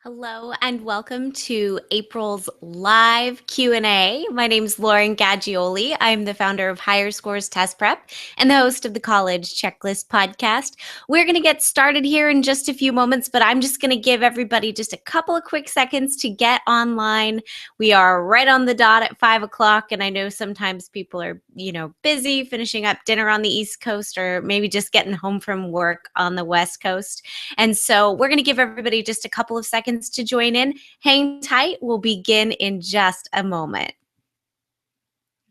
Hello and welcome to April's live Q&A. My name is Lauren Gaggioli. I'm the founder of Higher Scores Test Prep and the host of the College Checklist podcast. We're going to get started here in just a few moments, but I'm just going to give everybody just a couple of quick seconds to get online. We are right on the dot at 5 o'clock, and I know sometimes people are, busy finishing up dinner on the East Coast or maybe just getting home from work on the West Coast. And so we're going to give everybody just a couple of seconds to join in. Hang tight. We'll begin in just a moment.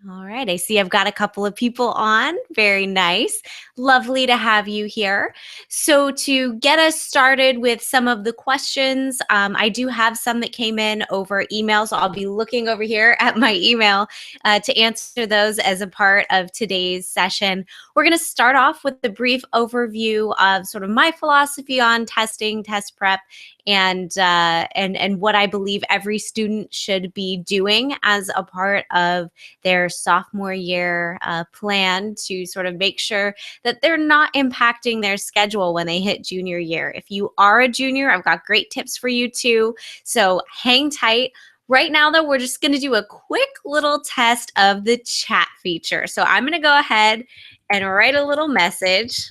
All right, I see I've got a couple of people on. Very nice. Lovely to have you here. So to get us started with some of the questions, I do have some that came in over email, so I'll be looking over here at my email to answer those as a part of today's session. We're going to start off with a brief overview of sort of my philosophy on testing, test prep, and what I believe every student should be doing as a part of their sophomore year plan to sort of make sure that they're not impacting their schedule when they hit junior year. If you are a junior, I've got great tips for you too. So hang tight. Right now, though, we're just going to do a quick little test of the chat feature. So I'm going to go ahead and write a little message.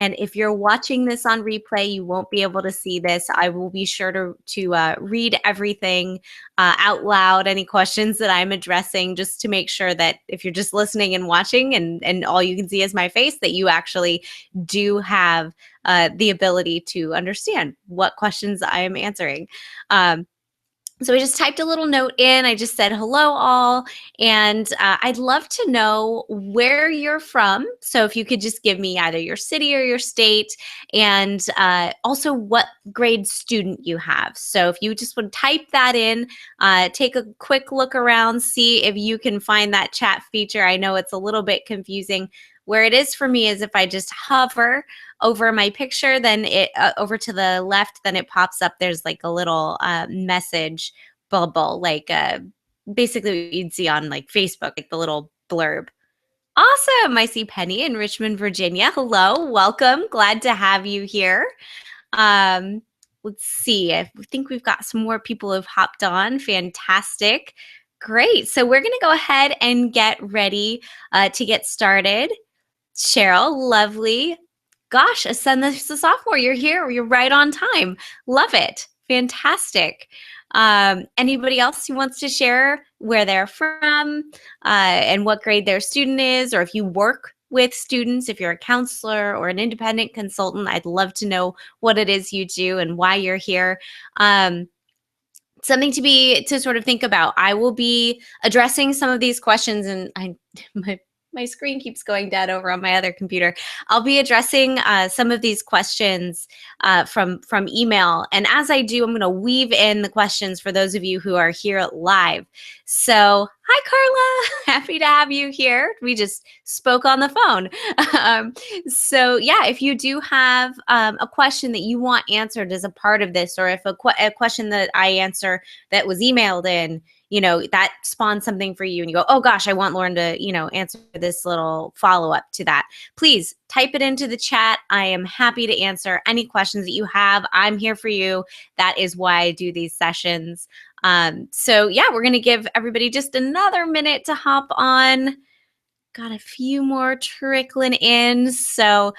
And if you're watching this on replay, you won't be able to see this. I will be sure to read everything out loud, any questions that I'm addressing, just to make sure that if you're just listening and watching and all you can see is my face, that you actually do have the ability to understand what questions I am answering. So I just typed a little note in. I just said, hello all, and I'd love to know where you're from. So if you could just give me either your city or your state, and also what grade student you have. So if you just would type that in, take a quick look around, see if you can find that chat feature. I know it's a little bit confusing. Where it is for me is if I just hover over my picture, then it over to the left, then it pops up. There's like a little message bubble, like basically what you'd see on like Facebook, like the little blurb. Awesome. I see Penny in Richmond, Virginia. Hello, welcome. Glad to have you here. Let's see. I think we've got some more people who've hopped on. Fantastic. Great. So we're going to go ahead and get ready to get started. Cheryl, lovely. Gosh, a son that's a sophomore. You're here. You're right on time. Love it. Fantastic. Anybody else who wants to share where they're from and what grade their student is, or if you work with students, if you're a counselor or an independent consultant, I'd love to know what it is you do and why you're here. Something to sort of think about. I will be addressing some of these questions, and my screen keeps going dead over on my other computer. I'll be addressing some of these questions from email. And as I do, I'm going to weave in the questions for those of you who are here live. So, hi, Carla. Happy to have you here. We just spoke on the phone. So, yeah, if you do have a question that you want answered as a part of this, or if a question that I answer that was emailed in, that spawns something for you and you go, oh gosh, I want Lauren to, answer this little follow-up to that. Please type it into the chat. I am happy to answer any questions that you have. I'm here for you. That is why I do these sessions. So yeah, we're going to give everybody just another minute to hop on. Got a few more trickling in. So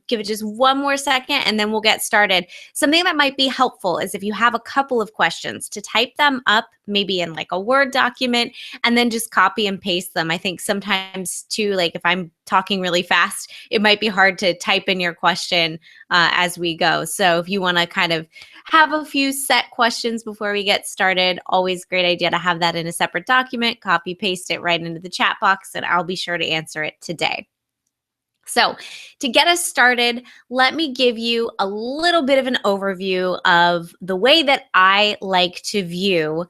give it just one more second and then we'll get started. Something that might be helpful is if you have a couple of questions, to type them up maybe in like a Word document and then just copy and paste them. I think sometimes too, like if I'm talking really fast, it might be hard to type in your question as we go. So if you want to kind of have a few set questions before we get started, always great idea to have that in a separate document, copy, paste it right into the chat box, and I'll be sure to answer it today. So to get us started, let me give you a little bit of an overview of the way that I like to view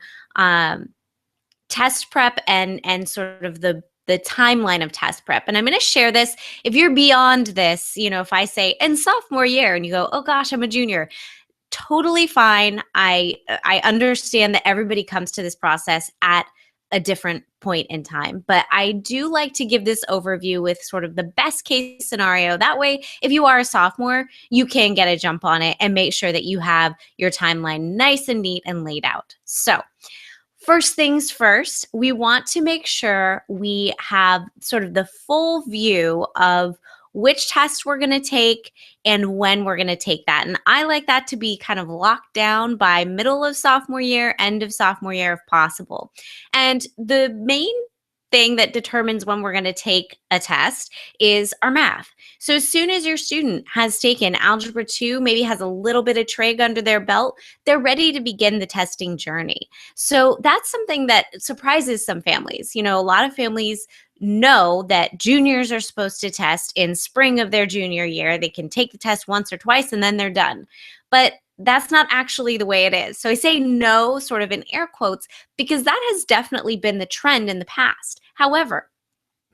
test prep and sort of the timeline of test prep. And I'm going to share this. If you're beyond this, if I say in sophomore year and you go, oh gosh, I'm a junior, totally fine. I understand that everybody comes to this process at a different point in time. But I do like to give this overview with sort of the best case scenario. That way, if you are a sophomore, you can get a jump on it and make sure that you have your timeline nice and neat and laid out. So, first things first, we want to make sure we have sort of the full view of which test we're going to take and when we're going to take that. And I like that to be kind of locked down by middle of sophomore year, end of sophomore year if possible. And the main thing that determines when we're going to take a test is our math. So as soon as your student has taken Algebra 2, maybe has a little bit of trig under their belt, they're ready to begin the testing journey. So that's something that surprises some families. You know, a lot of families know that juniors are supposed to test in spring of their junior year. They can take the test once or twice and then they're done. But that's not actually the way it is. So I say no sort of in air quotes because that has definitely been the trend in the past. However,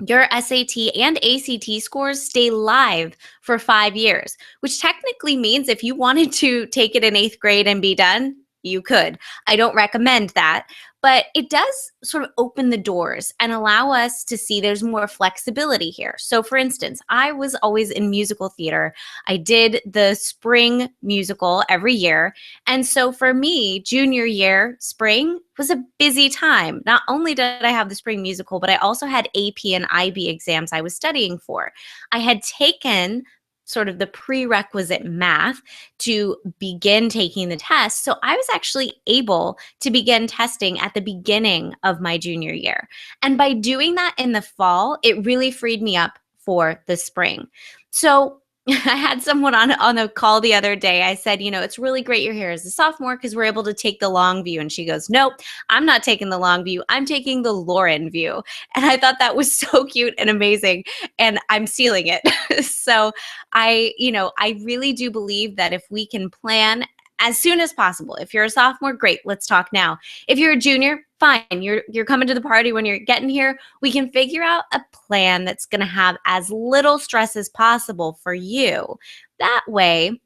your SAT and ACT scores stay live for 5 years, which technically means if you wanted to take it in 8th grade and be done, you could. I don't recommend that, but it does sort of open the doors and allow us to see there's more flexibility here. So for instance, I was always in musical theater. I did the spring musical every year. And so for me, junior year, spring was a busy time. Not only did I have the spring musical, but I also had AP and IB exams I was studying for. I had taken sort of the prerequisite math to begin taking the test. So I was actually able to begin testing at the beginning of my junior year. And by doing that in the fall, it really freed me up for the spring. So I had someone on a call the other day. I said, you know, it's really great you're here as a sophomore because we're able to take the long view. And she goes, nope, I'm not taking the long view. I'm taking the Lauren view. And I thought that was so cute and amazing. And I'm stealing it. So I really do believe that if we can plan as soon as possible. If you're a sophomore, great, let's talk now. If you're a junior, fine. You're coming to the party when you're getting here. We can figure out a plan that's going to have as little stress as possible for you. That way,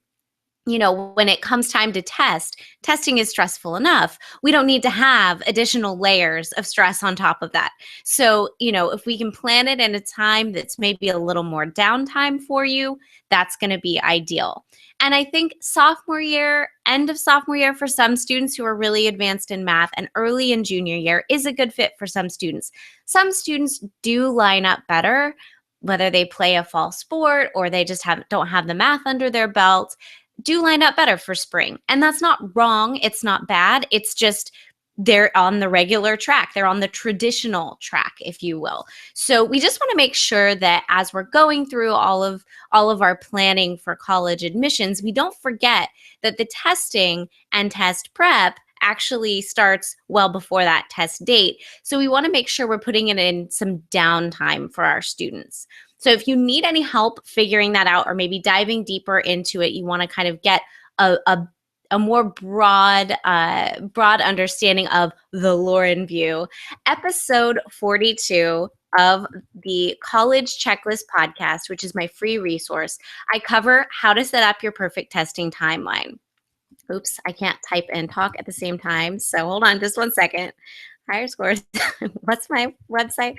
you know, when it comes time to testing is stressful enough. We don't need to have additional layers of stress on top of that. So, you know, if we can plan it in a time that's maybe a little more downtime for you, that's going to be ideal. And I think sophomore year, end of sophomore year for some students who are really advanced in math and early in junior year is a good fit for some students. Some students do line up better, whether they play a fall sport or they just don't have the math under their belt, do line up better for spring. And that's not wrong. It's not bad. It's just they're on the regular track. They're on the traditional track, if you will. So we just want to make sure that as we're going through all of our planning for college admissions, we don't forget that the testing and test prep actually starts well before that test date. So we want to make sure we're putting it in some downtime for our students. So if you need any help figuring that out or maybe diving deeper into it, you want to kind of get a more broad understanding of the Lauren view, episode 42 of the College Checklist podcast, which is my free resource, I cover how to set up your perfect testing timeline. Oops, I can't type and talk at the same time. So hold on just one second. Higher scores. What's my website?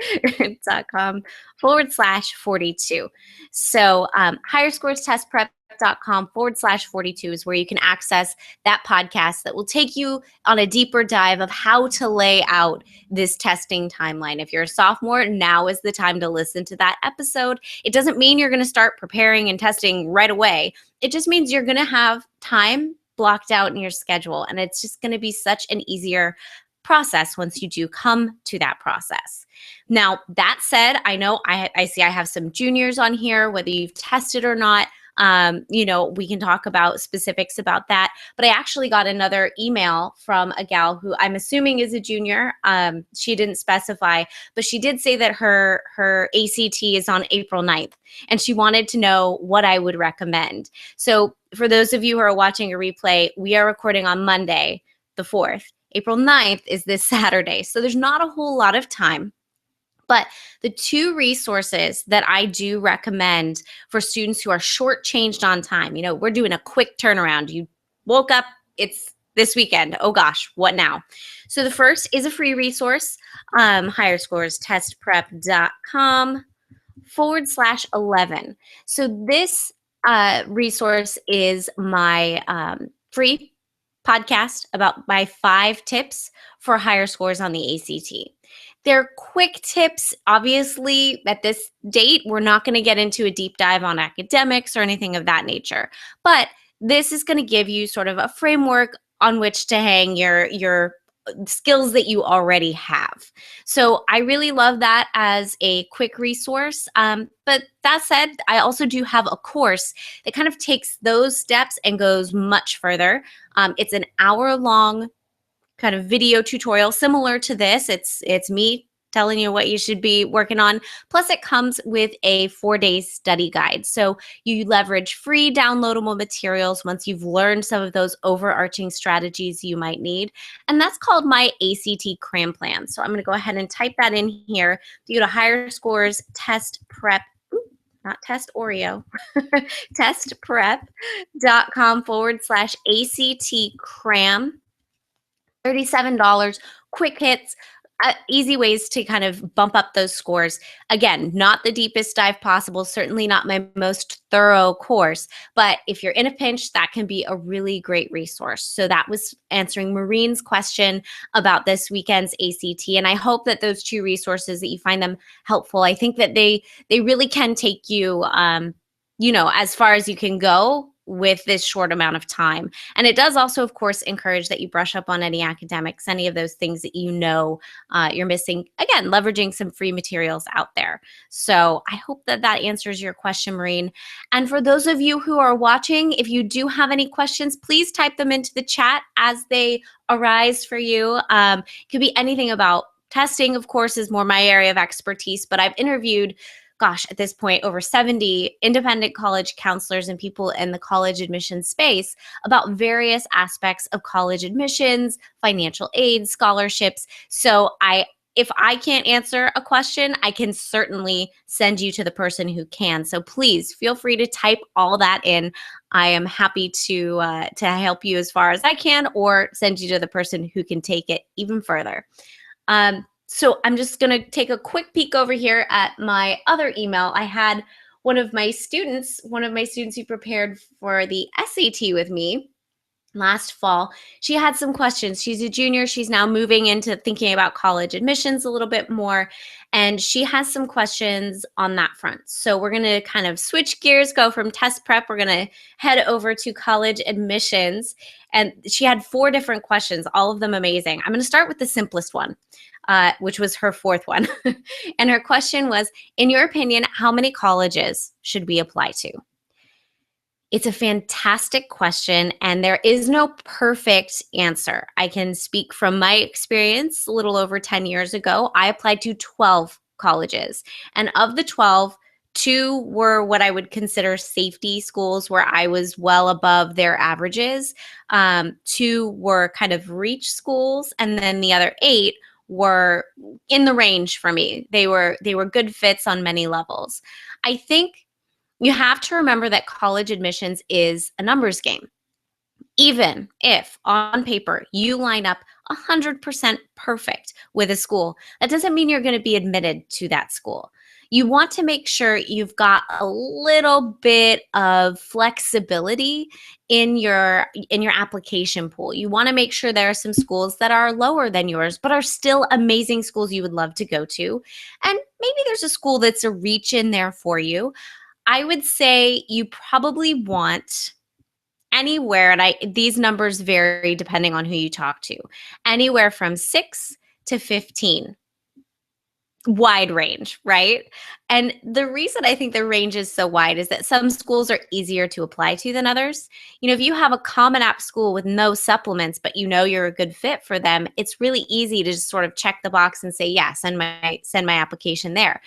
.com/42. So higher scores test prep.com/42 is where you can access that podcast that will take you on a deeper dive of how to lay out this testing timeline. If you're a sophomore, now is the time to listen to that episode. It doesn't mean you're going to start preparing and testing right away. It just means you're going to have time blocked out in your schedule. And it's just going to be such an easier process once you do come to that process. Now, that said, I know I see I have some juniors on here, whether you've tested or not. We can talk about specifics about that. But I actually got another email from a gal who I'm assuming is a junior. She didn't specify, but she did say that her ACT is on April 9th, and she wanted to know what I would recommend. So for those of you who are watching a replay, we are recording on Monday, the 4th. April 9th is this Saturday. So there's not a whole lot of time. But the two resources that I do recommend for students who are shortchanged on time, you know, we're doing a quick turnaround. You woke up, it's this weekend. Oh gosh, what now? So the first is a free resource, higherscorestestprep.com/11. So this resource is my free podcast about my 5 tips for higher scores on the ACT. They're quick tips. Obviously, at this date, we're not going to get into a deep dive on academics or anything of that nature. But this is going to give you sort of a framework on which to hang your skills that you already have. So I really love that as a quick resource. But that said, I also do have a course that kind of takes those steps and goes much further. It's an hour-long kind of video tutorial similar to this. It's me telling you what you should be working on. Plus it comes with a 4-day study guide. So you leverage free downloadable materials once you've learned some of those overarching strategies you might need. And that's called my ACT cram plan. So I'm going to go ahead and type that in here. You go to Higher Scores Test Prep, not Test Oreo, testprep.com/ACT cram. $37, quick hits, easy ways to kind of bump up those scores. Again, not the deepest dive possible, certainly not my most thorough course, but if you're in a pinch, that can be a really great resource. So that was answering Maureen's question about this weekend's ACT, and I hope that those 2 resources, that you find them helpful. I think that they really can take you, as far as you can go with this short amount of time. And it does also, of course, encourage that you brush up on any academics, any of those things that you're missing. Again, leveraging some free materials out there. So I hope that that answers your question, Maureen. And for those of you who are watching, if you do have any questions, please type them into the chat as they arise for you. It could be anything about testing, of course, is more my area of expertise, but I've interviewed at this point, over 70 independent college counselors and people in the college admissions space about various aspects of college admissions, financial aid, scholarships. So if I can't answer a question, I can certainly send you to the person who can. So please feel free to type all that in. I am happy to help you as far as I can, or send you to the person who can take it even further. So I'm just going to take a quick peek over here at my other email. I had one of my students who prepared for the SAT with me last fall. She had some questions. She's a junior. She's now moving into thinking about college admissions a little bit more. And she has some questions on that front. So we're going to kind of switch gears, go from test prep. We're going to head over to college admissions. And she had 4 different questions, all of them amazing. I'm going to start with the simplest one, which was her 4th one. And her question was, in your opinion, how many colleges should we apply to? It's a fantastic question, and there is no perfect answer. I can speak from my experience. A little over 10 years ago, I applied to 12 colleges. And of the 12, 2 were what I would consider safety schools, where I was well above their averages. 2 were kind of reach schools, and then the other 8 were in the range for me. They were good fits on many levels. I think you have to remember that college admissions is a numbers game. Even if on paper you line up 100% perfect with a school, that doesn't mean you're going to be admitted to that school. You want to make sure you've got a little bit of flexibility in your application pool. You want to make sure there are some schools that are lower than yours, but are still amazing schools you would love to go to. And maybe there's a school that's a reach in there for you. I would say you probably want anywhere, and these numbers vary depending on who you talk to, anywhere from 6 to 15. Wide range, right? And the reason I think the range is so wide is that some schools are easier to apply to than others. If you have a Common App school with no supplements, but you're a good fit for them, it's really easy to just sort of check the box and say, yeah, send my application there.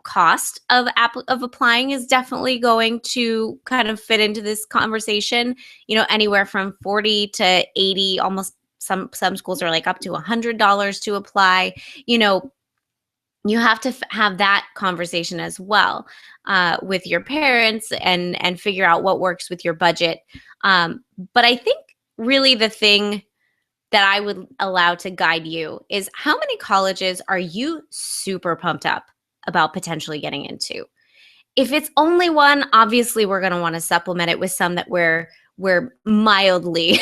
Cost of applying is definitely going to kind of fit into this conversation. Anywhere from 40 to 80, almost some schools are like up to $100 to apply. You have to have that conversation as well with your parents and figure out what works with your budget. But I think really the thing that I would allow to guide you is how many colleges are you super pumped up about potentially getting into? If it's only one, obviously we're going to want to supplement it with some that we're mildly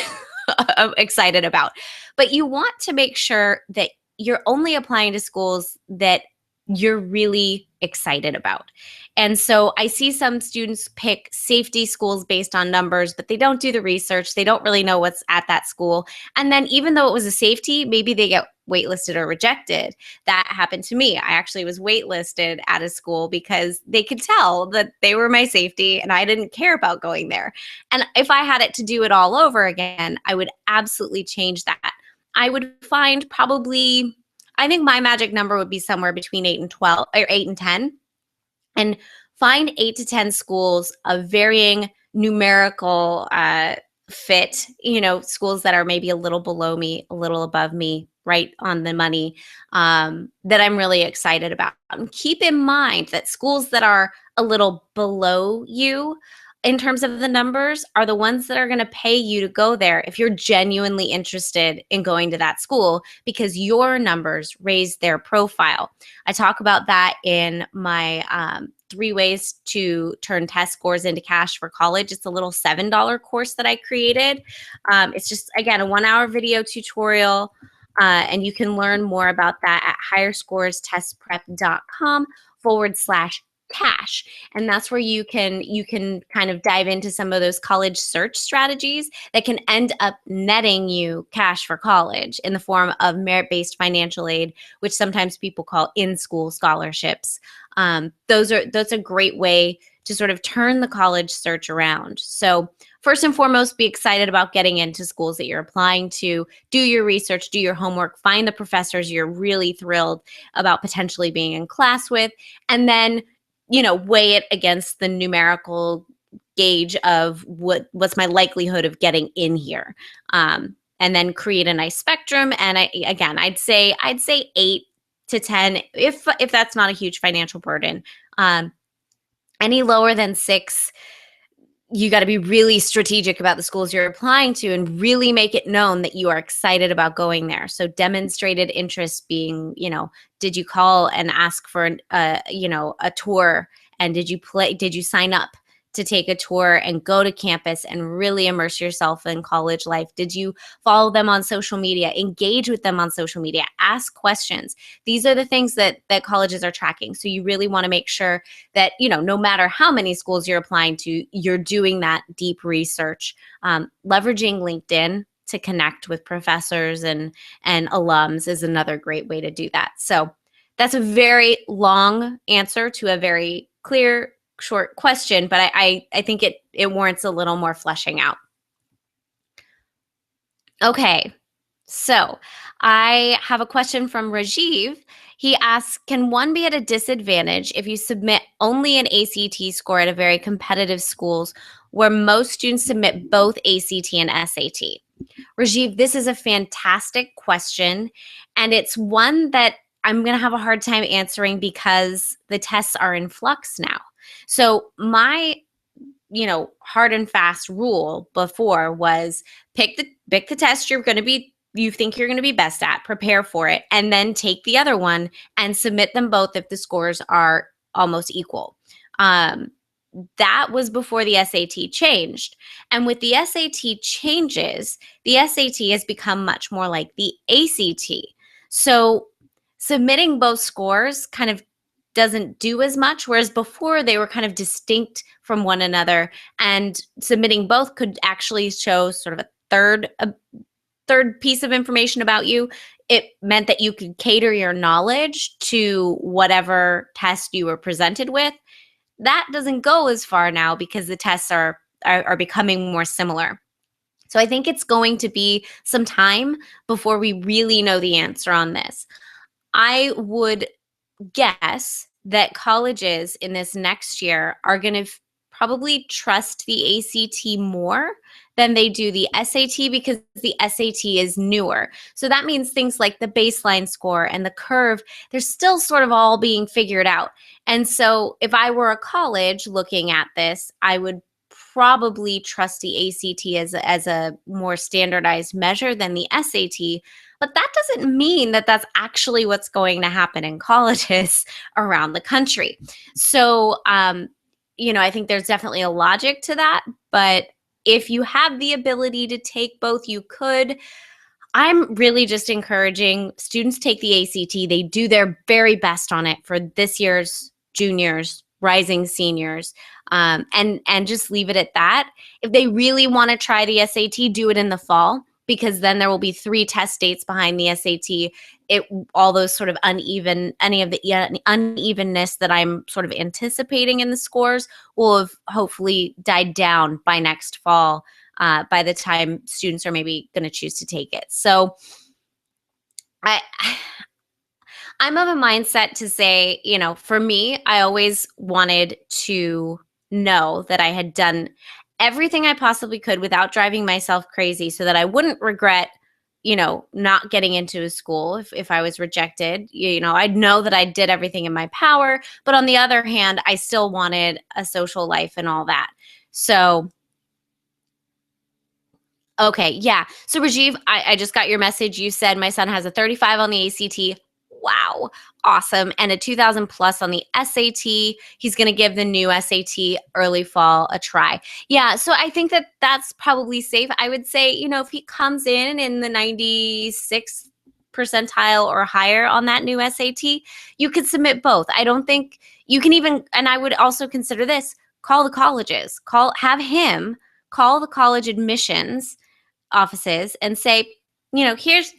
excited about. But you want to make sure that you're only applying to schools that you're really excited about. And so I see some students pick safety schools based on numbers, but they don't do the research. They don't really know what's at that school. And then even though it was a safety, maybe they get waitlisted or rejected. That happened to me. I actually was waitlisted at a school because they could tell that they were my safety and I didn't care about going there. And if I had it to do it all over again, I would absolutely change that. I would find probably, I think my magic number would be somewhere between 8 and 12 or 8 and 10, and find 8 to 10 schools of varying numerical fit, schools that are maybe a little below me, a little above me, right on the money, that I'm really excited about. And keep in mind that schools that are a little below you in terms of the numbers are the ones that are going to pay you to go there if you're genuinely interested in going to that school because your numbers raise their profile. I talk about that in my 3 ways to turn test scores into cash for college. It's a little $7 course that I created. It's just, again, a 1-hour video tutorial. And you can learn more about that at higherscorestestprep.com/cash. And that's where you can kind of dive into some of those college search strategies that can end up netting you cash for college in the form of merit-based financial aid, which sometimes people call in-school scholarships. That's a great way to sort of turn the college search around. So first and foremost, be excited about getting into schools that you're applying to. Do your research, do your homework, find the professors you're really thrilled about potentially being in class with, and then, weigh it against the numerical gauge of what's my likelihood of getting in here. And then create a nice spectrum. And I'd say 8 to 10, if that's not a huge financial burden. Any lower than 6, you got to be really strategic about the schools you're applying to and really make it known that you are excited about going there. So demonstrated interest being, did you call and ask for a tour, and did you sign up to take a tour and go to campus and really immerse yourself in college life? Did you follow them on social media, engage with them on social media, ask questions? These are the things that colleges are tracking. So you really want to make sure that, no matter how many schools you're applying to, you're doing that deep research. Leveraging LinkedIn to connect with professors and alums is another great way to do that. So that's a very long answer to a very clear, short question, but I think it warrants a little more fleshing out. Okay, so I have a question from Rajiv. He asks, can one be at a disadvantage if you submit only an ACT score at a very competitive schools where most students submit both ACT and SAT? Rajiv, this is a fantastic question, and it's one that I'm going to have a hard time answering because the tests are in flux now. So my, hard and fast rule before was pick the test you think you're going to be best at, prepare for it, and then take the other one and submit them both if the scores are almost equal. That was before the SAT changed. And with the SAT changes, the SAT has become much more like the ACT. So submitting both scores kind of doesn't do as much, whereas before they were kind of distinct from one another, and submitting both could actually show sort of a third piece of information about you. It meant that you could cater your knowledge to whatever test you were presented with. That doesn't go as far now because the tests are becoming more similar. So I think it's going to be some time before we really know the answer on this. I would guess that colleges in this next year are going to probably trust the ACT more than they do the SAT because the SAT is newer. So that means things like the baseline score and the curve, they're still sort of all being figured out. And so if I were a college looking at this, I would probably trust the ACT as a more standardized measure than the SAT. But that doesn't mean that that's actually what's going to happen in colleges around the country. So, I think there's definitely a logic to that. But if you have the ability to take both, you could. I'm really just encouraging students take the ACT. They do their very best on it for this year's juniors, rising seniors, and just leave it at that. If they really want to try the SAT, do it in the fall, because then there will be 3 test dates behind the SAT. All those sort of any of the unevenness that I'm sort of anticipating in the scores will have hopefully died down by next fall. By the time students are maybe going to choose to take it. So I'm of a mindset to say, for me, I always wanted to know that I had done everything I possibly could without driving myself crazy, so that I wouldn't regret, not getting into a school if I was rejected. I'd know that I did everything in my power, but on the other hand, I still wanted a social life and all that. So okay, yeah. So Rajiv, I just got your message. You said my son has a 35 on the ACT. Wow, awesome. And a 2000 plus on the SAT. He's going to give the new SAT early fall a try. Yeah, so I think that that's probably safe. I would say, if he comes in the 96th percentile or higher on that new SAT, you could submit both. I don't think you can even, and I would also consider this, call the colleges, have him call the college admissions offices and say, here's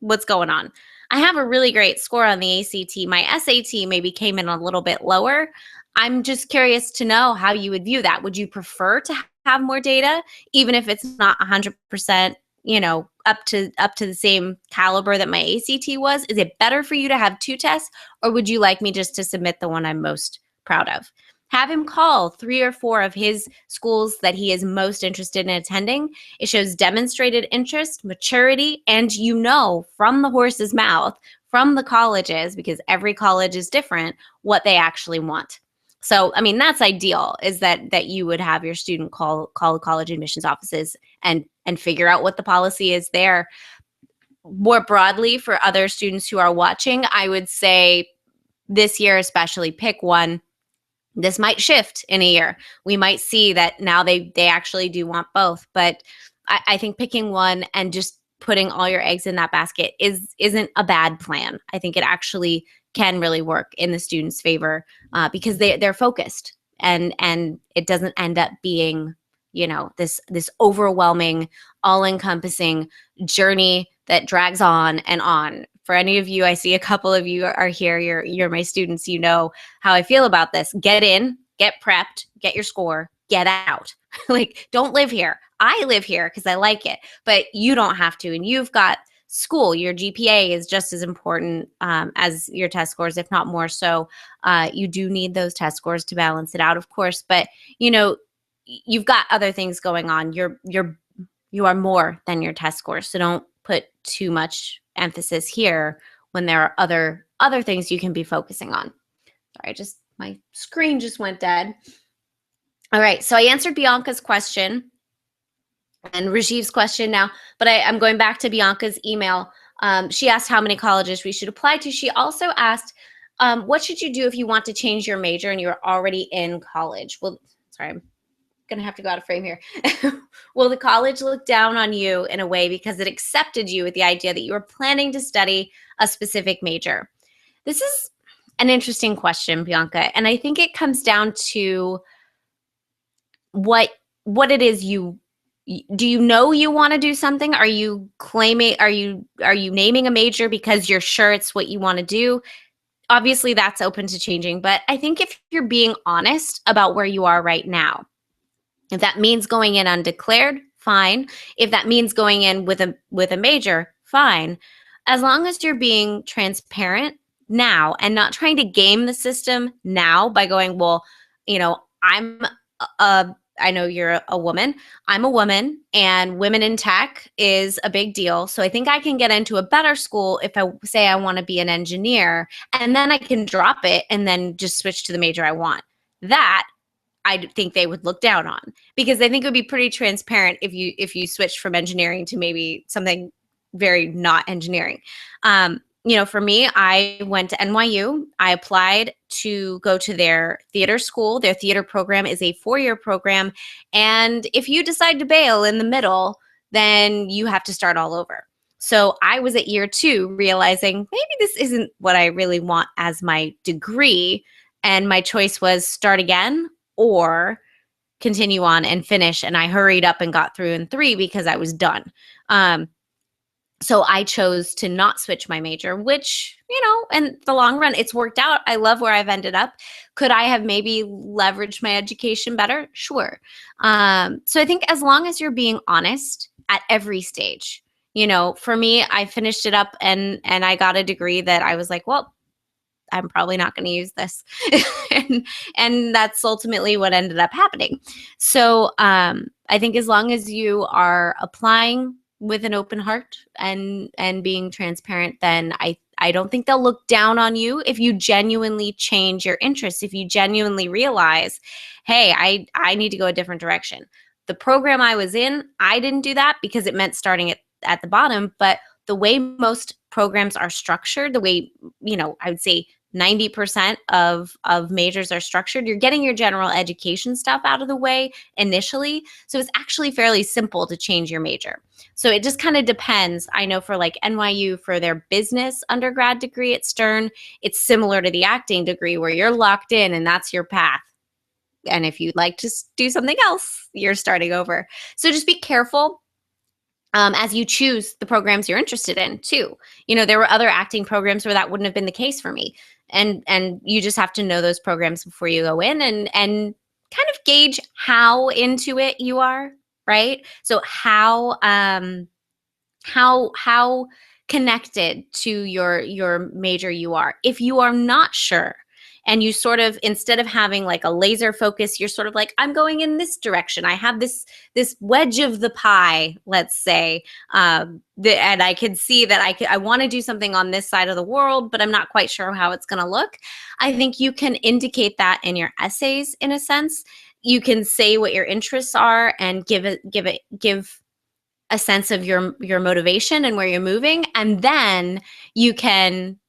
what's going on. I have a really great score on the ACT. My SAT maybe came in a little bit lower. I'm just curious to know how you would view that. Would you prefer to have more data, even if it's not 100%, up to the same caliber that my ACT was? Is it better for you to have 2 tests, or would you like me just to submit the one I'm most proud of? Have him call 3 or 4 of his schools that he is most interested in attending. It shows demonstrated interest, maturity, and from the horse's mouth, from the colleges, because every college is different, what they actually want. So, that's ideal, is that you would have your student call the college admissions offices and figure out what the policy is there. More broadly, for other students who are watching, I would say this year especially, pick one. This might shift in a year. We might see that now they actually do want both. But I think picking one and just putting all your eggs in that basket isn't a bad plan. I think it actually can really work in the student's favor, because they're focused, and it doesn't end up being this overwhelming, all-encompassing journey that drags on and on. For any of you, I see a couple of you are here. You're my students. You know how I feel about this. Get in, get prepped, get your score, get out. Like, don't live here. I live here because I like it, but you don't have to. And you've got school. Your GPA is just as important as your test scores, if not more so. You do need those test scores to balance it out, of course. But you've got other things going on. You are more than your test scores. So don't put too much emphasis here when there are other things you can be focusing on. Sorry, my screen just went dead. All right, so I answered Bianca's question and Rajiv's question now, but I'm going back to Bianca's email. She asked how many colleges we should apply to. She also asked, what should you do if you want to change your major and you're already in college? Well, sorry, I'm gonna have to go out of frame here. Will the college look down on you in a way because it accepted you with the idea that you were planning to study a specific major? This is an interesting question, Bianca, and I think it comes down to what it is you want to do something? Are you claiming, are you naming a major because you're sure it's what you want to do? Obviously that's open to changing, but I think if you're being honest about where you are right now, if that means going in undeclared, fine. If that means going in with a major, fine. As long as you're being transparent now and not trying to game the system now by going, well, I know you're a woman. I'm a woman, and women in tech is a big deal. So I think I can get into a better school if I say I want to be an engineer, and then I can drop it and then just switch to the major I want. That I think they would look down on, because I think it would be pretty transparent if you switched from engineering to maybe something very not engineering. For me, I went to NYU. I applied to go to their theater school. Their theater program is a 4-year program. And if you decide to bail in the middle, then you have to start all over. So I was at year 2 realizing maybe this isn't what I really want as my degree. And my choice was start again or continue on and finish. And I hurried up and got through in 3 because I was done. So I chose to not switch my major, which, in the long run, it's worked out. I love where I've ended up. Could I have maybe leveraged my education better? Sure. So I think as long as you're being honest at every stage, for me, I finished it up and I got a degree that I was like, well, I'm probably not going to use this. and that's ultimately what ended up happening. So I think as long as you are applying with an open heart and being transparent, then I don't think they'll look down on you if you genuinely change your interests, if you genuinely realize, hey, I need to go a different direction. The program I was in, I didn't do that because it meant starting at the bottom. But the way most programs are structured, the way, I would say 90% of majors are structured, you're getting your general education stuff out of the way initially. So it's actually fairly simple to change your major. So it just kind of depends. I know for like NYU, for their business undergrad degree at Stern, it's similar to the acting degree where you're locked in and that's your path. And if you'd like to do something else, you're starting over. So just be careful as you choose the programs you're interested in too. There were other acting programs where that wouldn't have been the case for me. And you just have to know those programs before you go in and kind of gauge how into it you are, right? So how connected to your major you are. If you are not sure, and you sort of, instead of having like a laser focus, you're sort of like, I'm going in this direction. I have this wedge of the pie, let's say, and I can see that I want to do something on this side of the world, but I'm not quite sure how it's going to look. I think you can indicate that in your essays, in a sense. You can say what your interests are and give a sense of your motivation and where you're moving, and then you can,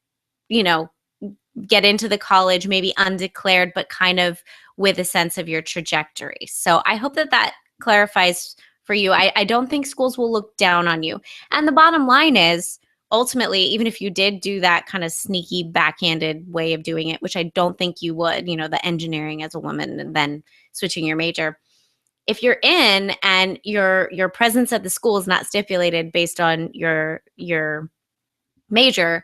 get into the college, maybe undeclared, but kind of with a sense of your trajectory. So I hope that clarifies for you. I don't think schools will look down on you. And the bottom line is, ultimately, even if you did do that kind of sneaky, backhanded way of doing it, which I don't think you would, the engineering as a woman and then switching your major, if you're in and your presence at the school is not stipulated based on your major,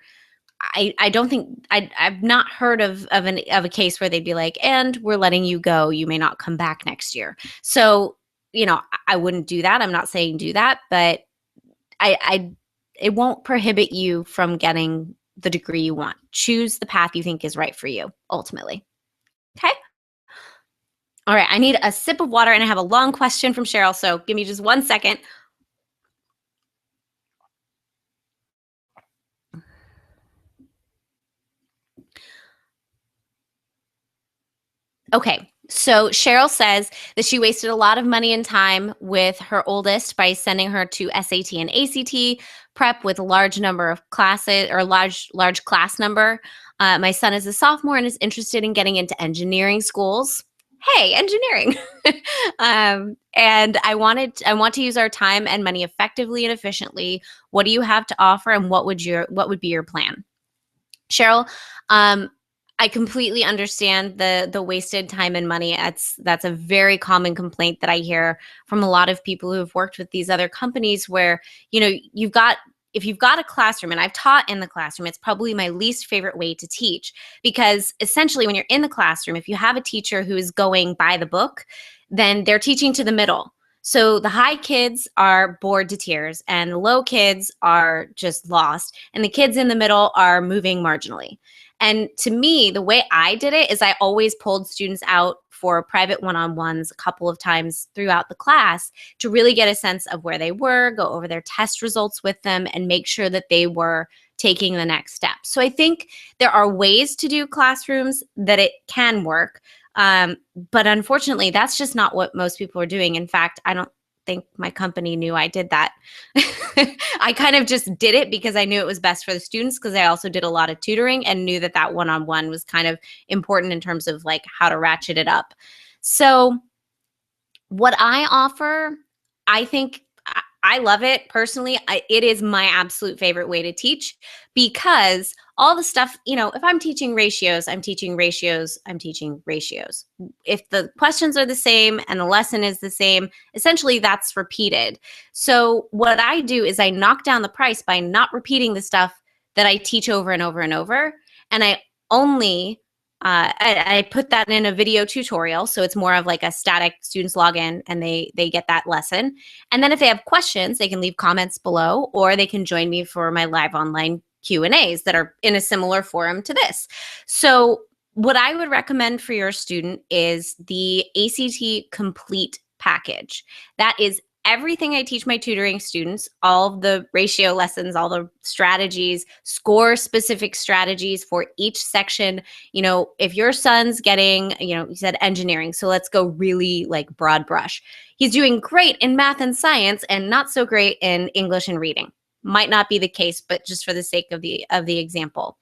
I don't think I've not heard of a case where they'd be like, and we're letting you go. You may not come back next year. So, I wouldn't do that. I'm not saying do that, but it won't prohibit you from getting the degree you want. Choose the path you think is right for you, ultimately. Okay. All right. I need a sip of water and I have a long question from Cheryl. So give me just 1 second. Okay, so Cheryl says that she wasted a lot of money and time with her oldest by sending her to SAT and ACT prep with a large number of classes, or large class number. My son is a sophomore and is interested in getting into engineering schools. Hey, engineering. And I want to use our time and money effectively and efficiently. What do you have to offer, and what would be your plan? Cheryl, I completely understand the wasted time and money. That's a very common complaint that I hear from a lot of people who have worked with these other companies where, if you've got a classroom, and I've taught in the classroom, it's probably my least favorite way to teach, because essentially when you're in the classroom, if you have a teacher who is going by the book, then they're teaching to the middle. So the high kids are bored to tears and the low kids are just lost, and the kids in the middle are moving marginally. And to me, the way I did it is I always pulled students out for private one-on-ones a couple of times throughout the class to really get a sense of where they were, go over their test results with them, and make sure that they were taking the next step. So I think there are ways to do classrooms that it can work. But unfortunately, that's just not what most people are doing. In fact, I don't think my company knew I did that. I kind of just did it because I knew it was best for the students, because I also did a lot of tutoring and knew that that one-on-one was kind of important in terms of like how to ratchet it up. So what I offer, I think I love it personally. It is my absolute favorite way to teach, because all the stuff, if I'm teaching ratios, I'm teaching ratios, I'm teaching ratios. If the questions are the same and the lesson is the same, essentially that's repeated. So what I do is I knock down the price by not repeating the stuff that I teach over and over and over. And I only I put that in a video tutorial, so it's more of like a static. Students log in and they get that lesson. And then if they have questions, they can leave comments below, or they can join me for my live online Q&As that are in a similar forum to this. So what I would recommend for your student is the ACT Complete Package. That is everything I teach my tutoring students, all of the ratio lessons, all the strategies, score specific strategies for each section. If your son's getting, you said engineering, so let's go really like broad brush. He's doing great in math and science and not so great in English and reading. Might not be the case, but just for the sake of the example.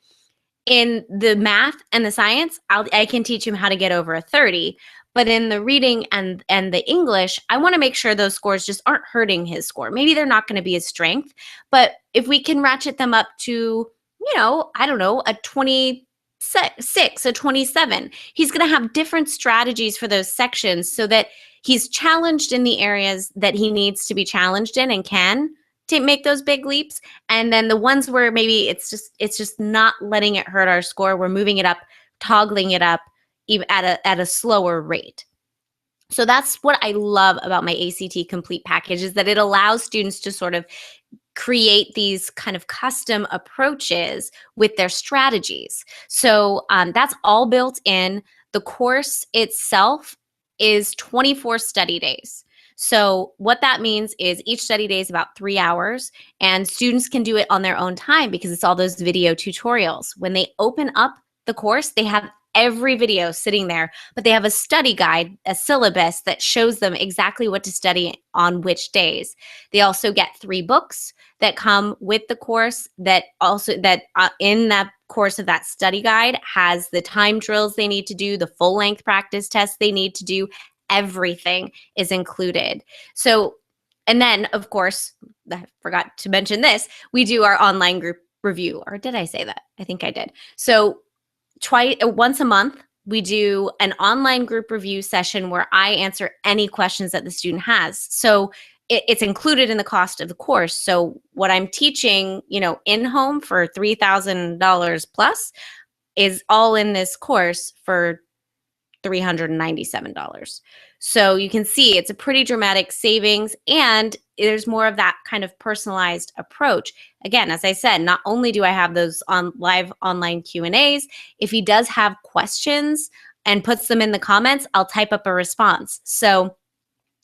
In the math and the science, I can teach him how to get over a 30. But in the reading and the English, I want to make sure those scores just aren't hurting his score. Maybe they're not going to be his strength, but if we can ratchet them up to, I don't know, a 26, a 27, he's going to have different strategies for those sections so that he's challenged in the areas that he needs to be challenged in and can to make those big leaps. And then the ones where maybe it's just not letting it hurt our score, we're moving it up, toggling it up even at a slower rate. So that's what I love about my ACT Complete Package, is that it allows students to sort of create these kind of custom approaches with their strategies. So that's all built in. The course itself is 24 study days. So what that means is each study day is about 3 hours, and students can do it on their own time because it's all those video tutorials. When they open up the course, they have every video sitting there, but they have a study guide, a syllabus that shows them exactly what to study on which days. They also get 3 books that come with the course that in that course of that study guide has the time drills they need to do, the full length practice tests they need to do. Everything is included. So, and then of course, I forgot to mention this, we do our online group review, or did I say that? I think I did. So once a month, we do an online group review session where I answer any questions that the student has. So it's included in the cost of the course. So what I'm teaching, in home for $3,000 plus is all in this course for $397. So you can see it's a pretty dramatic savings, and there's more of that kind of personalized approach. Again, as I said, not only do I have those on live online Q&As, if he does have questions and puts them in the comments, I'll type up a response. So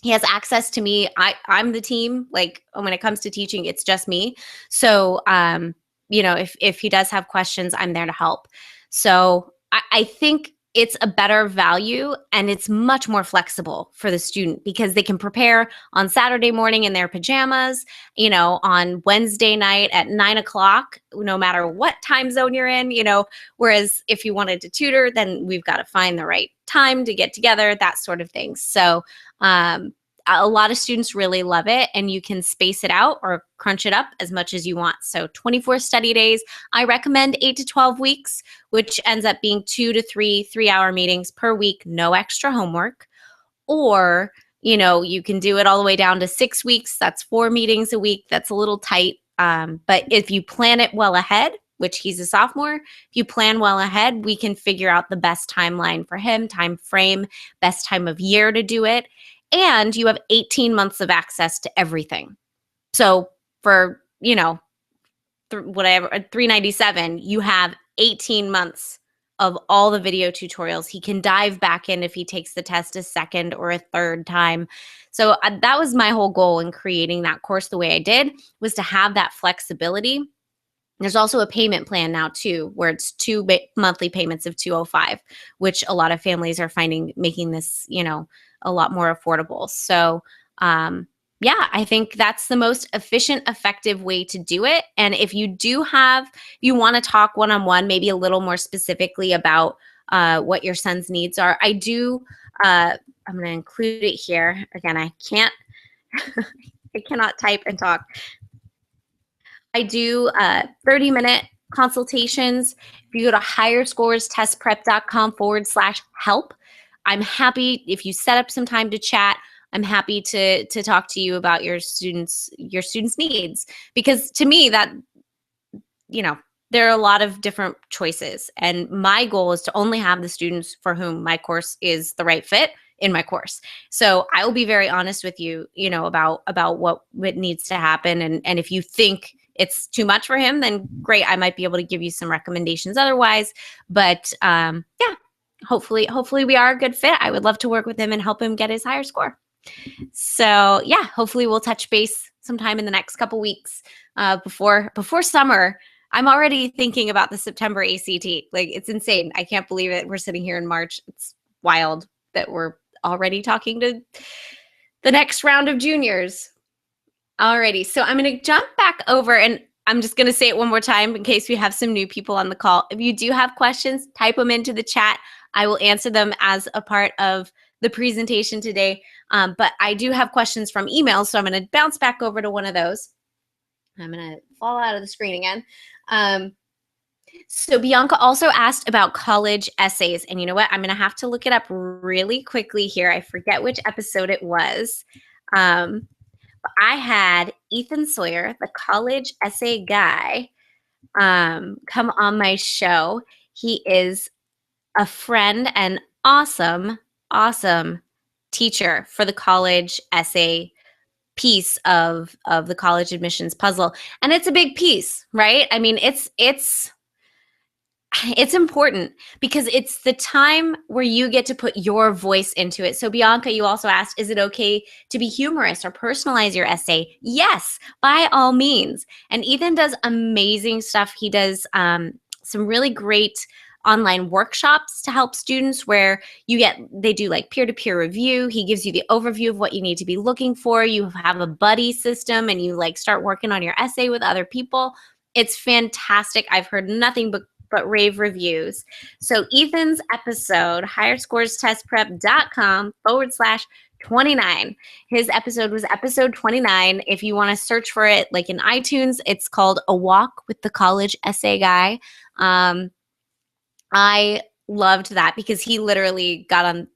he has access to me. I'm the team. Like when it comes to teaching, it's just me. So, if he does have questions, I'm there to help. So I think it's a better value, and it's much more flexible for the student because they can prepare on Saturday morning in their pajamas, on Wednesday night at 9 o'clock, no matter what time zone you're in, whereas if you wanted to tutor, then we've got to find the right time to get together, that sort of thing. So, a lot of students really love it, and you can space it out or crunch it up as much as you want. So 24 study days. I recommend 8 to 12 weeks, which ends up being 2 to 3 3-hour meetings per week, no extra homework. Or, you can do it all the way down to 6 weeks. That's 4 meetings a week. That's a little tight. But if you plan it well ahead, which he's a sophomore, if you plan well ahead, we can figure out the best timeline for him, time frame, best time of year to do it. And you have 18 months of access to everything. So for, whatever, $397, you have 18 months of all the video tutorials. He can dive back in if he takes the test a second or a third time. So that was my whole goal in creating that course the way I did, was to have that flexibility. There's also a payment plan now too, where it's two monthly payments of 205, which a lot of families are finding making this, a lot more affordable. So, yeah, I think that's the most efficient, effective way to do it. And if you you want to talk one-on-one, maybe a little more specifically about what your son's needs are, I'm going to include it here. Again, I can't, I cannot type and talk. I do 30-minute consultations. If you go to higherscorestestprep.com/help, I'm happy if you set up some time to chat. I'm happy to talk to you about your students' needs, because to me there are a lot of different choices, and my goal is to only have the students for whom my course is the right fit in my course. So I will be very honest with you, about what needs to happen, and if you think it's too much for him, then great, I might be able to give you some recommendations otherwise. But yeah, hopefully we are a good fit. I would love to work with him and help him get his higher score. So yeah, hopefully we'll touch base sometime in the next couple weeks before summer. I'm already thinking about the September ACT. Like, it's insane. I can't believe it. We're sitting here in March. It's wild that we're already talking to the next round of juniors. Alrighty, so I'm going to jump back over, and I'm just going to say it one more time in case we have some new people on the call. If you do have questions, type them into the chat. I will answer them as a part of the presentation today. But I do have questions from email, so I'm going to bounce back over to one of those. I'm going to fall out of the screen again. So Bianca also asked about college essays, and you know what? I'm going to have to look it up really quickly here. I forget which episode it was. I had Ethan Sawyer, the college essay guy, come on my show. He is a friend and awesome teacher for the college essay piece of the college admissions puzzle. And it's a big piece, right? I mean, it's important because it's the time where you get to put your voice into it. So Bianca, you also asked, is it okay to be humorous or personalize your essay? Yes, by all means. And Ethan does amazing stuff. He does some really great online workshops to help students where they do like peer-to-peer review. He gives you the overview of what you need to be looking for. You have a buddy system, and you like start working on your essay with other people. It's fantastic. I've heard nothing but rave reviews. So Ethan's episode, higherscorestestprep.com/29. His episode was episode 29. If you want to search for it, like in iTunes, it's called A Walk with the College Essay Guy. I loved that because he literally got on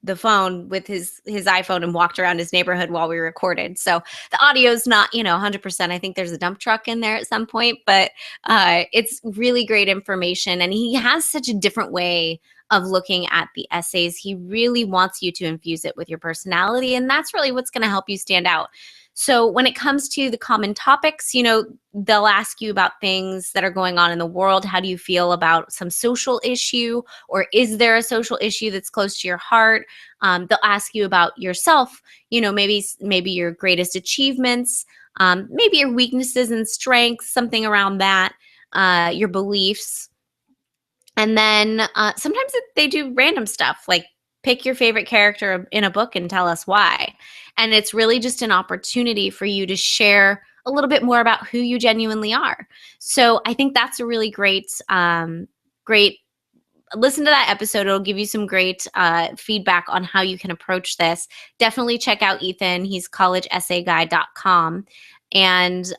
the phone with his iPhone and walked around his neighborhood while we recorded. So the audio's not, 100%. I think there's a dump truck in there at some point, but it's really great information. And he has such a different way of looking at the essays. He really wants you to infuse it with your personality, and that's really what's going to help you stand out. So when it comes to the common topics, they'll ask you about things that are going on in the world. How do you feel about some social issue, or is there a social issue that's close to your heart? They'll ask you about yourself, maybe your greatest achievements, maybe your weaknesses and strengths, something around that, your beliefs. And then sometimes they do random stuff, like pick your favorite character in a book and tell us why. And it's really just an opportunity for you to share a little bit more about who you genuinely are. So I think that's a really great listen to that episode. It'll give you some great feedback on how you can approach this. Definitely check out Ethan. He's collegeessayguy.com. And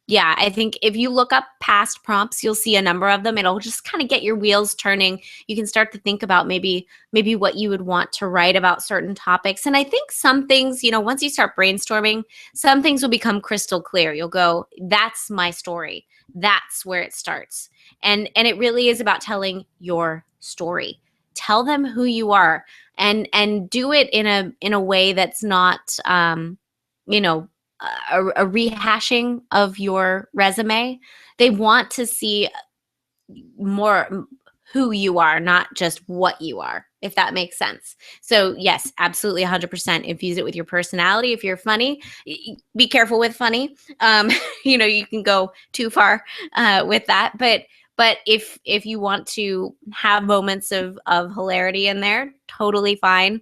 yeah, I think if you look up past prompts, you'll see a number of them. It'll just kind of get your wheels turning. You can start to think about maybe what you would want to write about certain topics. And I think some things, once you start brainstorming, some things will become crystal clear. You'll go, that's my story. That's where it starts. And it really is about telling your story. Tell them who you are, and do it in a way that's not, a rehashing of your resume. They want to see more who you are, not just what you are, if that makes sense. So yes, absolutely 100% infuse it with your personality. If you're funny, be careful with funny. You can go too far with that. But if you want to have moments of hilarity in there, totally fine.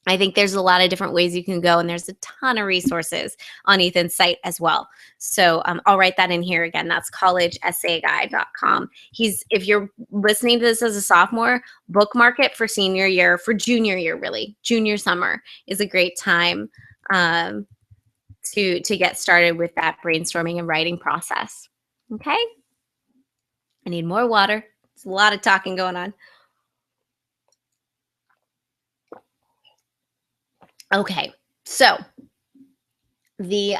I think there's a lot of different ways you can go, and there's a ton of resources on Ethan's site as well. So I'll write that in here again. That's collegeessayguide.com. If you're listening to this as a sophomore, bookmark it for senior year, for junior year, really. Junior summer is a great time to get started with that brainstorming and writing process. Okay? I need more water. There's a lot of talking going on. Okay, so the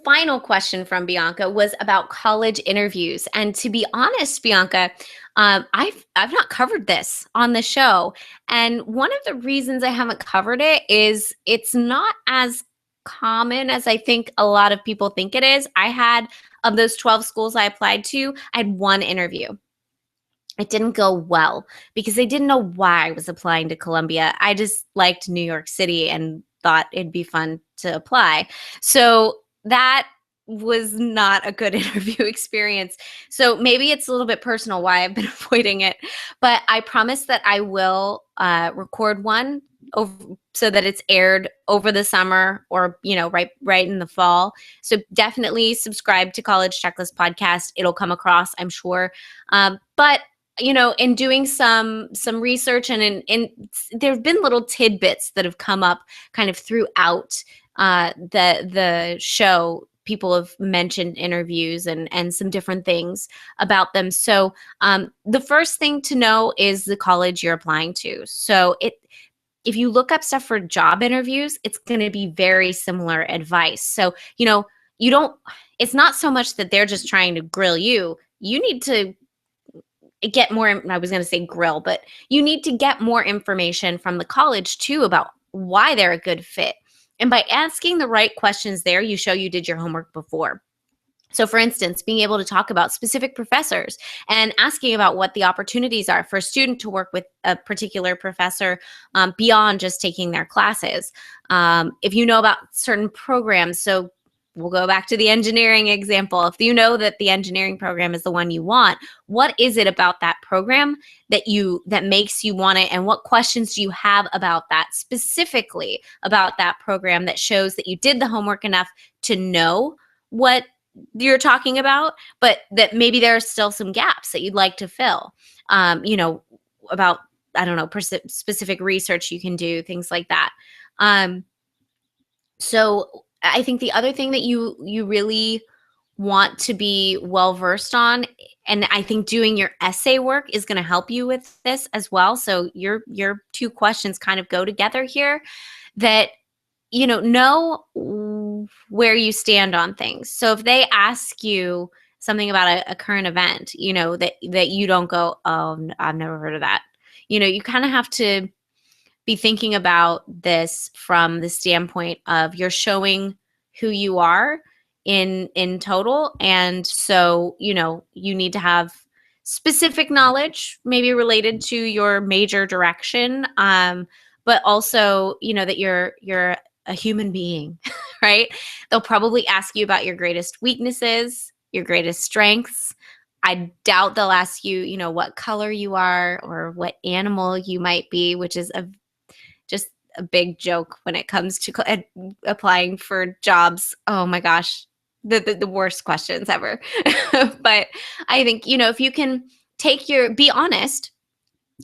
final question from Bianca was about college interviews, and to be honest, Bianca, I've not covered this on the show, and one of the reasons I haven't covered it is it's not as common as I think a lot of people think it is. I had, of those 12 schools I applied to, I had one interview. It didn't go well because they didn't know why I was applying to Columbia. I just liked New York City and thought it'd be fun to apply. So that was not a good interview experience. So maybe it's a little bit personal why I've been avoiding it. But I promise that I will record one so that it's aired over the summer or right in the fall. So definitely subscribe to College Checklist Podcast. It'll come across, I'm sure. But in doing some research and there have been little tidbits that have come up kind of throughout the show. People have mentioned interviews and some different things about them. So the first thing to know is the college you're applying to. So if you look up stuff for job interviews, it's going to be very similar advice. So, it's not so much that they're just trying to grill you. You need to get more, I was going to say grill, but you need to get more information from the college too about why they're a good fit. And by asking the right questions there, you show you did your homework before. So for instance, being able to talk about specific professors and asking about what the opportunities are for a student to work with a particular professor beyond just taking their classes. If you know about certain programs, so we'll go back to the engineering example. If you know that the engineering program is the one you want, what is it about that program that makes you want it? And what questions do you have about that, specifically about that program, that shows that you did the homework enough to know what you're talking about, but that maybe there are still some gaps that you'd like to fill, about, I don't know, specific research you can do, things like that. So I think the other thing that you really want to be well-versed on, and I think doing your essay work is going to help you with this as well. So your two questions kind of go together here, that know where you stand on things. So if they ask you something about a current event, that you don't go, oh, I've never heard of that. You kind of have to be thinking about this from the standpoint of you're showing who you are in total. And so, you need to have specific knowledge, maybe related to your major direction, but also, that you're a human being, right? They'll probably ask you about your greatest weaknesses, your greatest strengths. I doubt they'll ask you, what color you are or what animal you might be, which is just a big joke when it comes to applying for jobs. Oh my gosh, the worst questions ever. But I think, if you can be honest.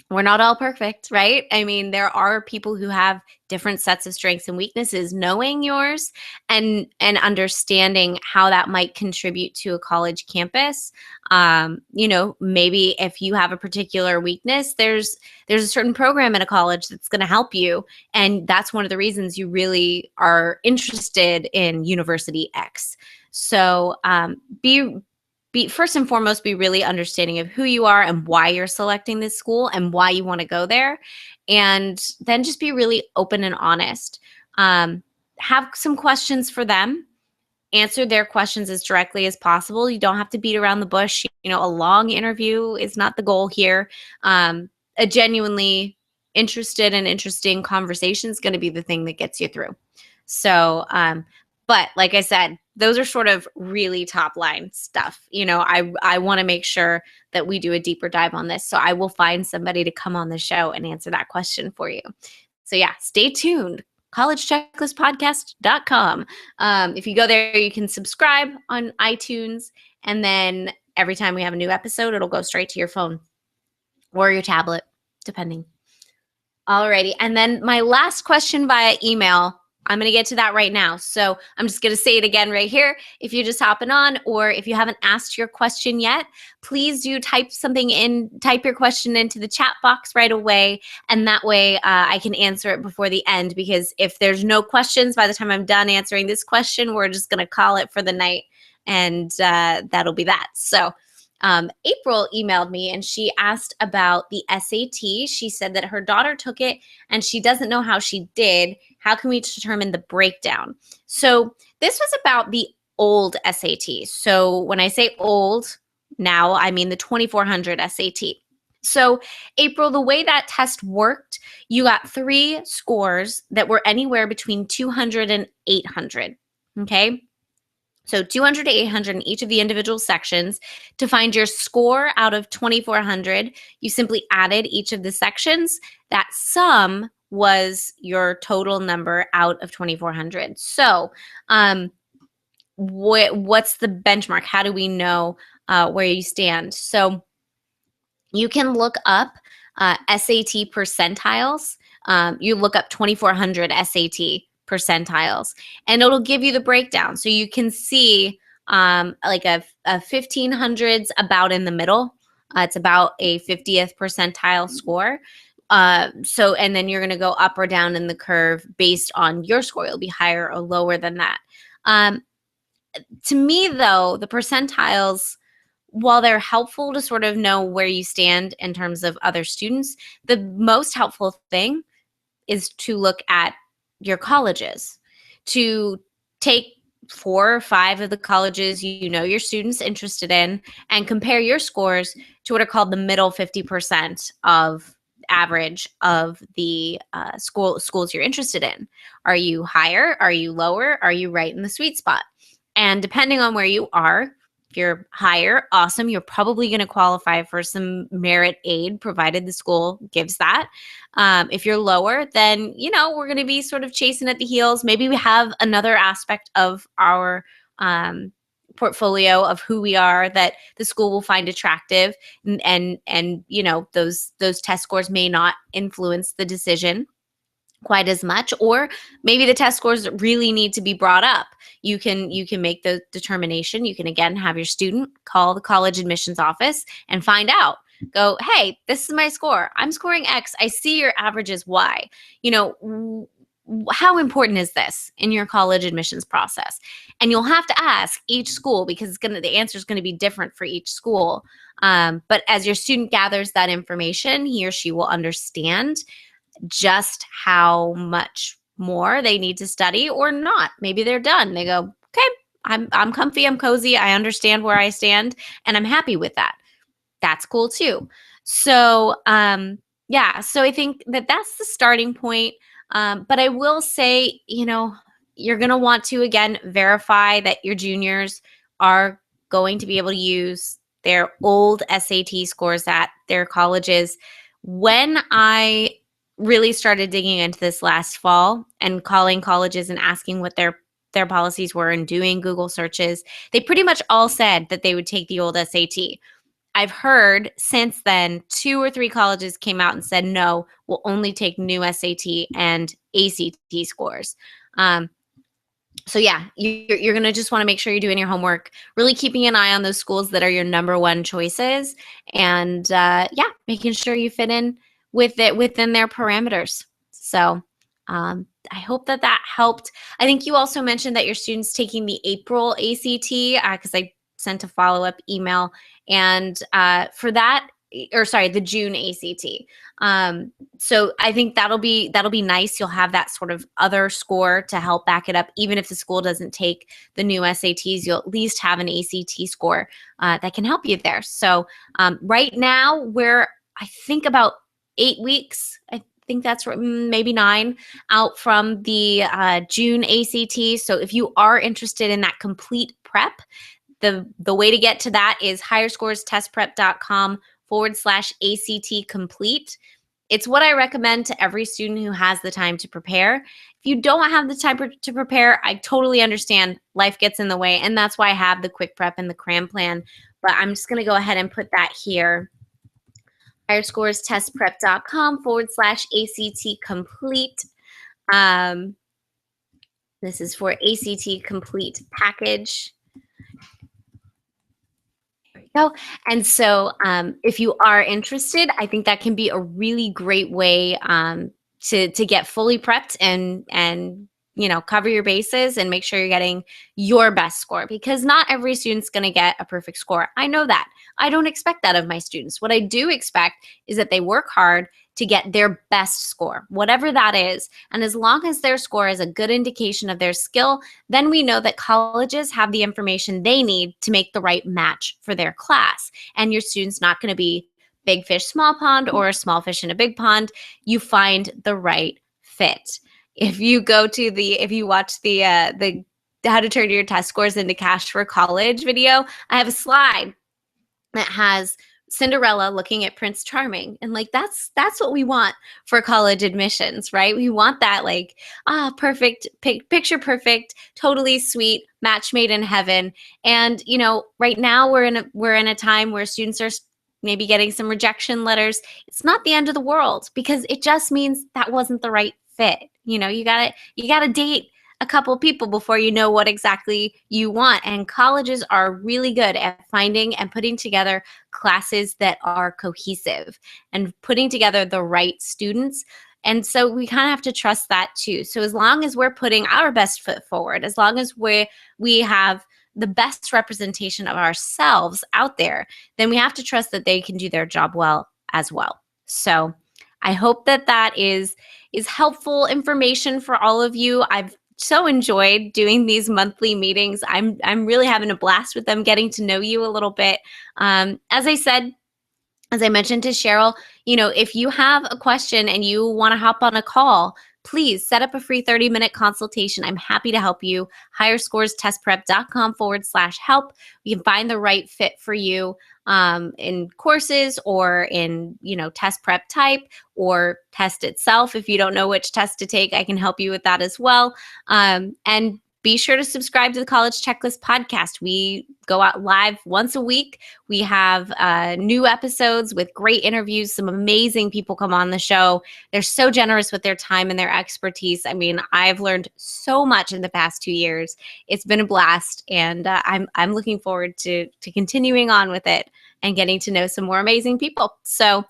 We're not all perfect, right? I mean, there are people who have different sets of strengths and weaknesses. Knowing yours and understanding how that might contribute to a college campus. Maybe if you have a particular weakness, there's a certain program in a college that's going to help you, and that's one of the reasons you really are interested in University X. So be first and foremost, be really understanding of who you are and why you're selecting this school and why you want to go there. And then just be really open and honest. Have some questions for them. Answer their questions as directly as possible. You don't have to beat around the bush. A long interview is not the goal here. A genuinely interested and interesting conversation is going to be the thing that gets you through. So, but like I said, those are sort of really top line stuff. I want to make sure that we do a deeper dive on this. So I will find somebody to come on the show and answer that question for you. So yeah, stay tuned. collegechecklistpodcast.com. If you go there, you can subscribe on iTunes, and then every time we have a new episode, it'll go straight to your phone or your tablet, depending. Alrighty. And then my last question via email, I'm going to get to that right now. So I'm just going to say it again right here. If you're just hopping on, or if you haven't asked your question yet, please do type your question into the chat box right away. And that way I can answer it before the end, because if there's no questions by the time I'm done answering this question, we're just going to call it for the night. And that'll be that. So April emailed me and she asked about the SAT. She said that her daughter took it and she doesn't know how she did. How can we determine the breakdown? So this was about the old SAT. So when I say old now, I mean the 2400 SAT. So April, the way that test worked, you got 3 scores that were anywhere between 200 and 800. Okay. So 200 to 800 in each of the individual sections. To find your score out of 2400, you simply added each of the sections. That sum was your total number out of 2400. So what's the benchmark? How do we know where you stand? So you can look up SAT percentiles. You look up 2400 SAT percentiles, and it'll give you the breakdown. So you can see like a 1500's about in the middle. It's about a 50th percentile score. And then you're going to go up or down in the curve based on your score. It'll be higher or lower than that. To me, though, the percentiles, while they're helpful to sort of know where you stand in terms of other students, the most helpful thing is to look at your colleges, to take 4 or 5 of the colleges your students interested in and compare your scores to what are called the middle 50% of average of the schools you're interested in. Are you higher? Are you lower? Are you right in the sweet spot? And depending on where you are, if you're higher, awesome, you're probably going to qualify for some merit aid, provided the school gives that. If you're lower, then, we're going to be sort of chasing at the heels. Maybe we have another aspect of our portfolio of who we are that the school will find attractive, and those test scores may not influence the decision quite as much, or maybe the test scores really need to be brought up. You can make the determination. You can again have your student call the college admissions office and find out. Go, hey, this is my score. I'm scoring X. I see your average is Y. How important is this in your college admissions process? And you'll have to ask each school, because the answer is going to be different for each school. But as your student gathers that information, he or she will understand just how much more they need to study or not. Maybe they're done. They go, okay, I'm comfy, I'm cozy, I understand where I stand, and I'm happy with that. That's cool too. So so I think that's the starting point. But I will say, you're going to want to, again, verify that your juniors are going to be able to use their old SAT scores at their colleges. When I really started digging into this last fall and calling colleges and asking what their policies were and doing Google searches, they pretty much all said that they would take the old SAT. I've heard since then 2 or 3 colleges came out and said, no, we'll only take new SAT and ACT scores. So yeah, you're going to just want to make sure you're doing your homework, really keeping an eye on those schools that are your number one choices, and making sure you fit in with it within their parameters. So I hope that helped. I think you also mentioned that your student's taking the April ACT, because I sent a follow-up email, and for that, the June ACT. So I think that'll be nice. You'll have that sort of other score to help back it up. Even if the school doesn't take the new SATs, you'll at least have an ACT score that can help you there. So right now we're, I think, about 8 weeks think that's maybe 9 out from the June ACT. So if you are interested in that complete prep, the way to get to that is higherscorestestprep.com/ACT complete. It's what I recommend to every student who has the time to prepare. If you don't have the time to prepare, I totally understand. Life gets in the way, and that's why I have the quick prep and the cram plan. But I'm just going to go ahead and put that here. higherscorestestprep.com/ACT complete. This is for ACT Complete Package. Go. And so if you are interested, I think that can be a really great way to get fully prepped and cover your bases and make sure you're getting your best score, because not every student's going to get a perfect score. I know that. I don't expect that of my students. What I do expect is that they work hard to get their best score, whatever that is. And as long as their score is a good indication of their skill, then we know that colleges have the information they need to make the right match for their class. And your student's not going to be big fish, small pond, or a small fish in a big pond. You find the right fit. If you watch the how to turn your test scores into cash for college video, I have a slide that has Cinderella looking at Prince Charming, and that's what we want for college admissions, right? We want that perfect picture perfect, totally sweet match made in heaven. And right now we're in a time where students are maybe getting some rejection letters. It's not the end of the world, because it just means that wasn't the right fit. You gotta date a couple people before you know what exactly you want. And colleges are really good at finding and putting together classes that are cohesive and putting together the right students. And so we kind of have to trust that too. So as long as we're putting our best foot forward, as long as we have the best representation of ourselves out there, then we have to trust that they can do their job well as well. So I hope that is helpful information for all of you. I've so enjoyed doing these monthly meetings. I'm really having a blast with them, getting to know you a little bit. As I mentioned to Cheryl, if you have a question and you want to hop on a call, please set up a free 30-minute consultation. I'm happy to help you. higherscorestestprep.com/help. You can find the right fit for you in courses or in, test prep type or test itself. If you don't know which test to take, I can help you with that as well. And be sure to subscribe to the College Checklist podcast. We go out live once a week. We have new episodes with great interviews. Some amazing people come on the show. They're so generous with their time and their expertise. I mean, I've learned so much in the past 2 years. It's been a blast, and I'm looking forward to continuing on with it and getting to know some more amazing people. So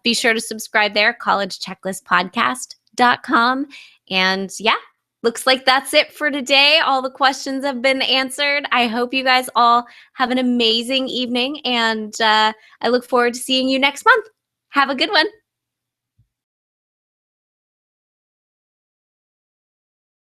be sure to subscribe there, collegechecklistpodcast.com. And yeah, looks like that's it for today. All the questions have been answered. I hope you guys all have an amazing evening, and I look forward to seeing you next month. Have a good one.